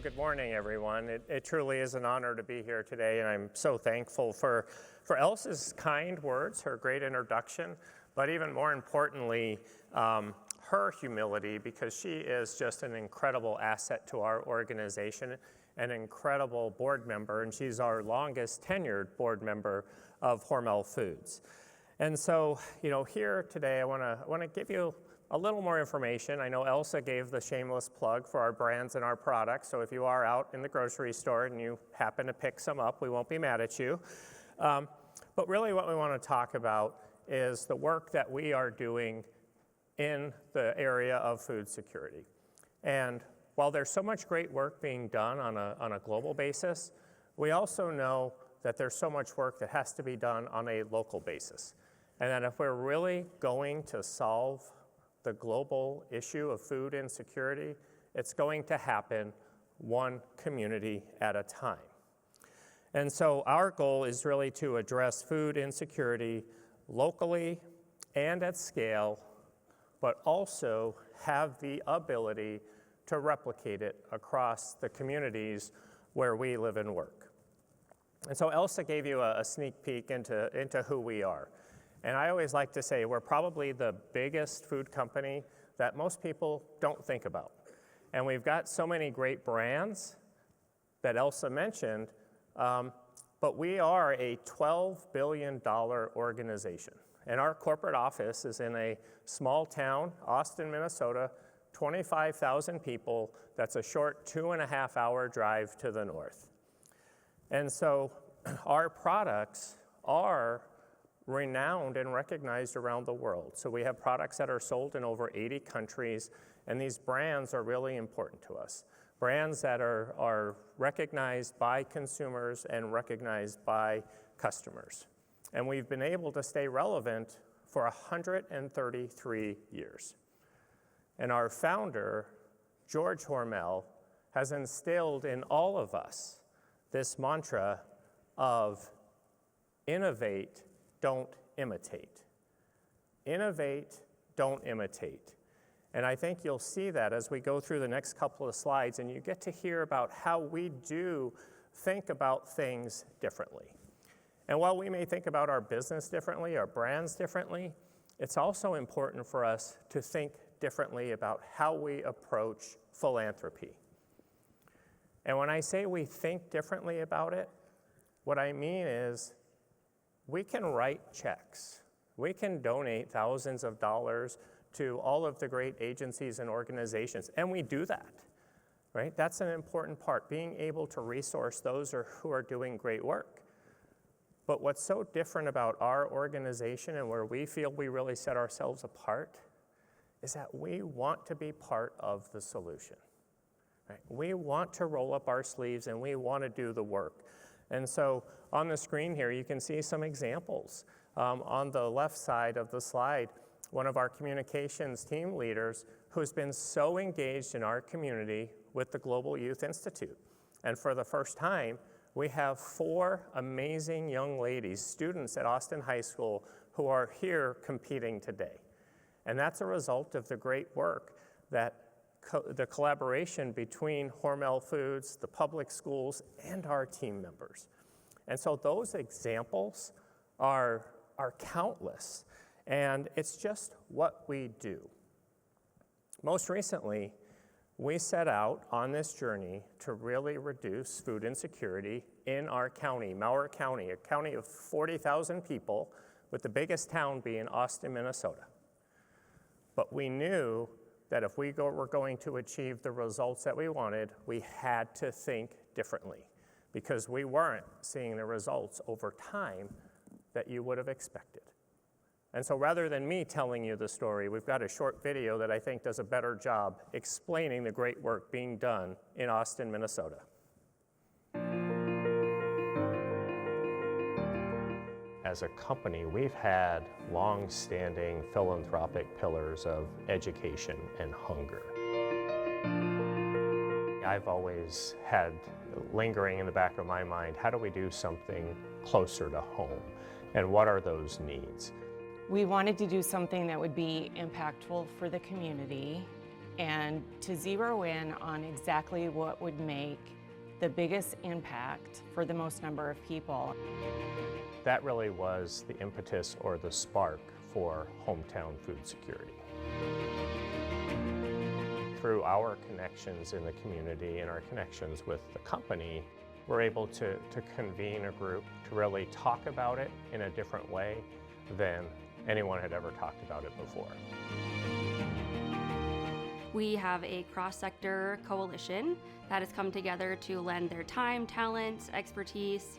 Well, good morning, everyone. It truly is an honor to be here today, and I'm so thankful for Elsa's kind words, her great introduction, but even more importantly, her humility, because she is just an incredible asset to our organization, an incredible board member, and she's our longest tenured board member of Hormel Foods. And so, here today, I want to give you a little more information. I know Elsa gave the shameless plug for our brands and our products, so if you are out in the grocery store and you happen to pick some up, we won't be mad at you. But really what we want to talk about is the work that we are doing in the area of food security. And while there's so much great work being done on a global basis, we also know that there's so much work that has to be done on a local basis. And that if we're really going to solve the global issue of food insecurity, it's going to happen one community at a time. And so our goal is really to address food insecurity locally and at scale, but also have the ability to replicate it across the communities where we live and work. And so Elsa gave you a sneak peek into who we are. And I always like to say we're probably the biggest food company that most people don't think about. And we've got so many great brands that Elsa mentioned, but we are a $12 billion organization. And our corporate office is in a small town, Austin, Minnesota, 25,000 people. That's a short 2.5-hour drive to the north. And so our products are renowned and recognized around the world. So we have products that are sold in over 80 countries, and these brands are really important to us. Brands that are recognized by consumers and recognized by customers. And we've been able to stay relevant for 133 years. And our founder, George Hormel, has instilled in all of us this mantra of innovate, don't imitate. Innovate, don't imitate. And I think you'll see that as we go through the next couple of slides, and you get to hear about how we do think about things differently. And while we may think about our business differently, our brands differently, it's also important for us to think differently about how we approach philanthropy. And when I say we think differently about it, what I mean is we can write checks. We can donate thousands of dollars to all of the great agencies and organizations, and we do that, right? That's an important part, being able to resource those who are doing great work. But what's so different about our organization and where we feel we really set ourselves apart is that we want to be part of the solution, right? We want to roll up our sleeves and we want to do the work. And so on the screen here, you can see some examples. On the left side of the slide, one of our communications team leaders who's been so engaged in our community with the Global Youth Institute. And for the first time, we have 4 amazing young ladies, students at Austin High School, who are here competing today. And that's a result of the great work that the collaboration between Hormel Foods, the public schools, and our team members. And so those examples are countless, and it's just what we do. Most recently, we set out on this journey to really reduce food insecurity in our county, Mower County, a county of 40,000 people, with the biggest town being Austin, Minnesota. But we knew that if we were going to achieve the results that we wanted, we had to think differently because we weren't seeing the results over time that you would have expected. And so rather than me telling you the story, we've got a short video that I think does a better job explaining the great work being done in Austin, Minnesota. As a company, we've had long-standing philanthropic pillars of education and hunger. I've always had lingering in the back of my mind, how do we do something closer to home? And what are those needs? We wanted to do something that would be impactful for the community and to zero in on exactly what would make the biggest impact for the most number of people. That really was the impetus or the spark for hometown food security. Through our connections in the community and our connections with the company, we're able to convene a group to really talk about it in a different way than anyone had ever talked about it before. We have a cross-sector coalition that has come together to lend their time, talents, expertise,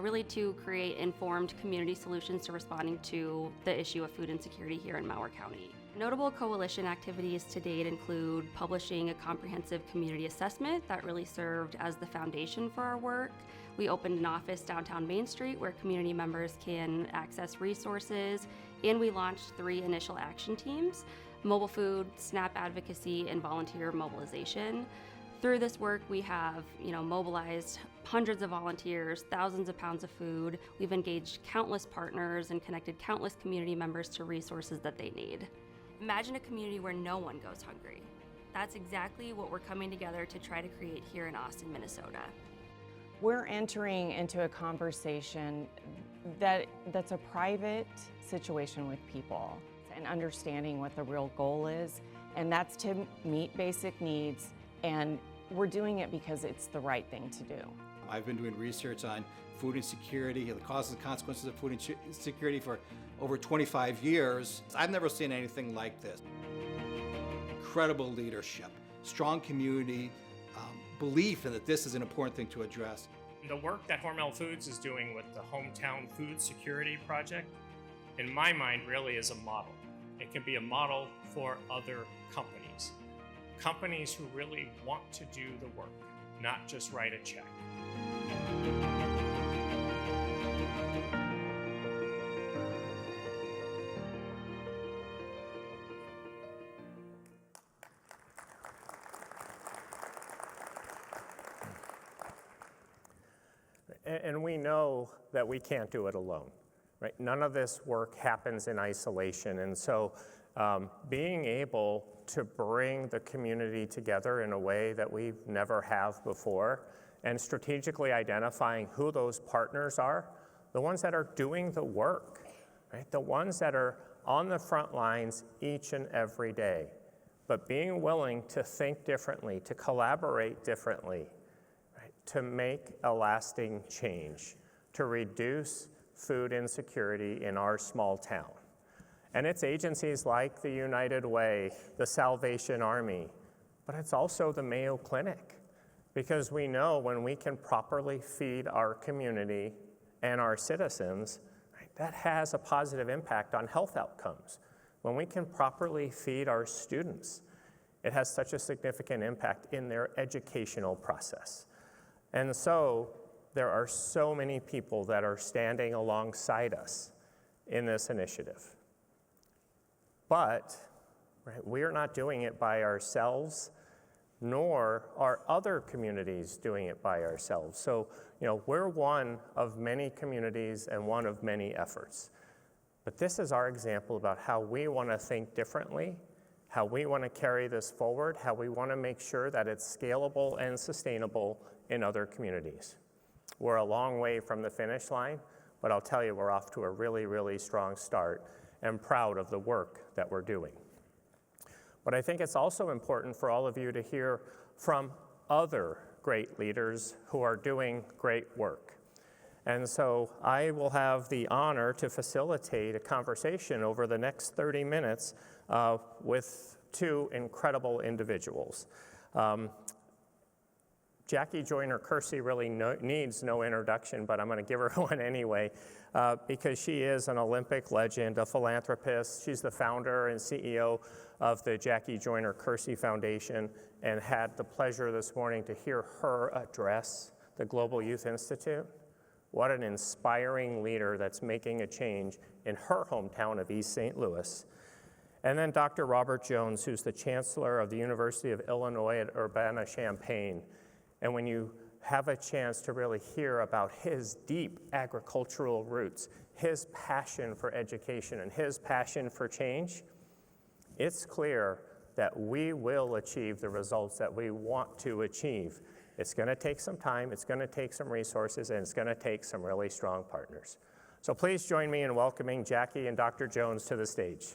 really to create informed community solutions to responding to the issue of food insecurity here in Malheur County. Notable coalition activities to date include publishing a comprehensive community assessment that really served as the foundation for our work. We opened an office downtown Main Street where community members can access resources, and we launched 3 initial action teams: mobile food, SNAP advocacy, and volunteer mobilization. Through this work, we have, mobilized hundreds of volunteers, thousands of pounds of food. We've engaged countless partners and connected countless community members to resources that they need. Imagine a community where no one goes hungry. That's exactly what we're coming together to try to create here in Austin, Minnesota. We're entering into a conversation that's a private situation with people and understanding what the real goal is, and that's to meet basic needs, and we're doing it because it's the right thing to do. I've been doing research on food insecurity, the causes and consequences of food insecurity for over 25 years. I've never seen anything like this. Incredible leadership, strong community, belief in that this is an important thing to address. The work that Hormel Foods is doing with the Hometown Food Security Project, in my mind, really is a model. It can be a model for other companies. Companies who really want to do the work, not just write a check. And we know that we can't do it alone, right? None of this work happens in isolation. And so being able to bring the community together in a way that we never have before, and strategically identifying who those partners are, the ones that are doing the work, right? The ones that are on the front lines each and every day, but being willing to think differently, to collaborate differently, to make a lasting change, to reduce food insecurity in our small town. And it's agencies like the United Way, the Salvation Army, but it's also the Mayo Clinic, because we know when we can properly feed our community and our citizens, right, that has a positive impact on health outcomes. When we can properly feed our students, it has such a significant impact in their educational process. And so there are so many people that are standing alongside us in this initiative. But right, we are not doing it by ourselves, nor are other communities doing it by ourselves. So, we're one of many communities and one of many efforts. But this is our example about how we want to think differently, how we want to carry this forward, how we want to make sure that it's scalable and sustainable in other communities. We're a long way from the finish line, but I'll tell you, we're off to a really, really strong start and proud of the work that we're doing. But I think it's also important for all of you to hear from other great leaders who are doing great work. And so I will have the honor to facilitate a conversation over the next 30 minutes with 2 incredible individuals. Jackie Joyner-Kersee really needs no introduction, but I'm going to give her one anyway, because she is an Olympic legend, a philanthropist. She's the founder and CEO of the Jackie Joyner-Kersee Foundation, and had the pleasure this morning to hear her address the Global Youth Institute. What an inspiring leader that's making a change in her hometown of East St. Louis. And then Dr. Robert Jones, who's the Chancellor of the University of Illinois at Urbana-Champaign. And when you have a chance to really hear about his deep agricultural roots, his passion for education, and his passion for change, it's clear that we will achieve the results that we want to achieve. It's going to take some time, it's going to take some resources, and it's going to take some really strong partners. So please join me in welcoming Jackie and Dr. Jones to the stage.